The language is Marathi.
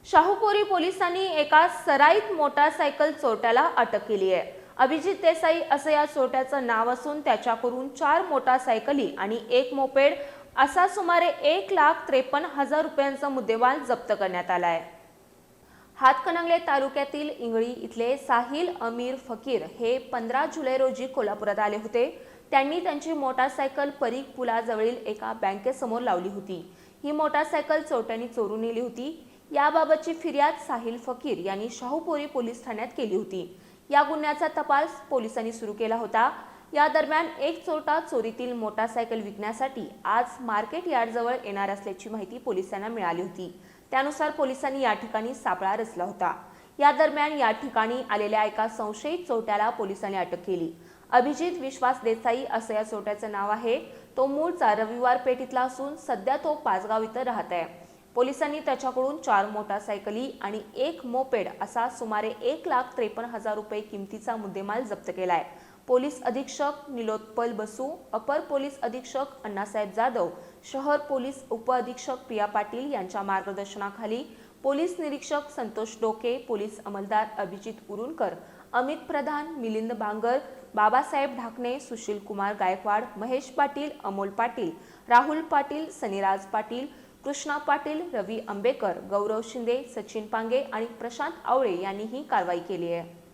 शाहूपुरी पोलिसांनी एका सराईत मोटारसायकल चोरट्याला अटक केली आहे। अभिजित देसाई असं या चोरट्याचं नाव असून त्याच्याकडून 4 मोटारसायकली आणि 1 मोपेड असा सुमारे 1,53,000 रुपयांचा मुद्देमाल जप्त करण्यात आला आहे। हातकणंगले तालुक्यातील इंगळी इथले साहिल अमीर फकीर हे 15 जुलै रोजी कोल्हापुरात आले होते। त्यांनी त्यांची मोटारसायकल परीघ पुलाजवळील एका बँकेसमोर लावली होती। ही मोटारसायकल चोरट्यांनी चोरून नेली होती। याबाबतची फिर्याद साहिल फकीर यांनी शाहूपुरी पोलीस ठाण्यात केली होती। या गुन्ह्याचा तपास पोलिसांनी सुरू केला होता। या दरम्यान एक चोरटा चोरीतील मोटारसायकल विकण्यासाठी आज मार्केट यार्डजवळ येणार असल्याची माहिती पोलिसांना मिळाली होती। त्यानुसार पोलिसांनी या ठिकाणी सापळा रचला होता। या दरम्यान या ठिकाणी आलेल्या एका संशयित चोरट्याला पोलिसांनी अटक केली। अभिजित विश्वास देसाई असं या चोरट्याचं नाव आहे। तो मूळचा रविवार पेठेतला असून सध्या तो पाचगाव इथं राहत आहे। पोलिसांनी त्याच्याकडून 4 मोटारसायकली आणि 1 मोपेड असा सुमारे 1,53,000 रुपये किमतीचा मुद्देमाल जप्त केलाय। पोलीस अधीक्षक निलोत्पल बसू, अपर पोलीस अधीक्षक अण्णासाहेब जाधव, शहर पोलीस उपअधीक्षक प्रिया पाटील यांच्या मार्गदर्शनाखाली पोलीस निरीक्षक संतोष डोके, पोलीस अंमलदार अभिजित उरुणकर, अमित प्रधान, मिलिंद बांगर, बाबासाहेब ढाकणे, सुशील कुमार गायकवाड, महेश पाटील, अमोल पाटील, राहुल पाटील, सनीराज पाटील, कृष्णा पाटील, रवी आंबेकर, गौरव शिंदे, सचिन पांगे आणि प्रशांत आवळे यांनी ही कारवाई केली आहे।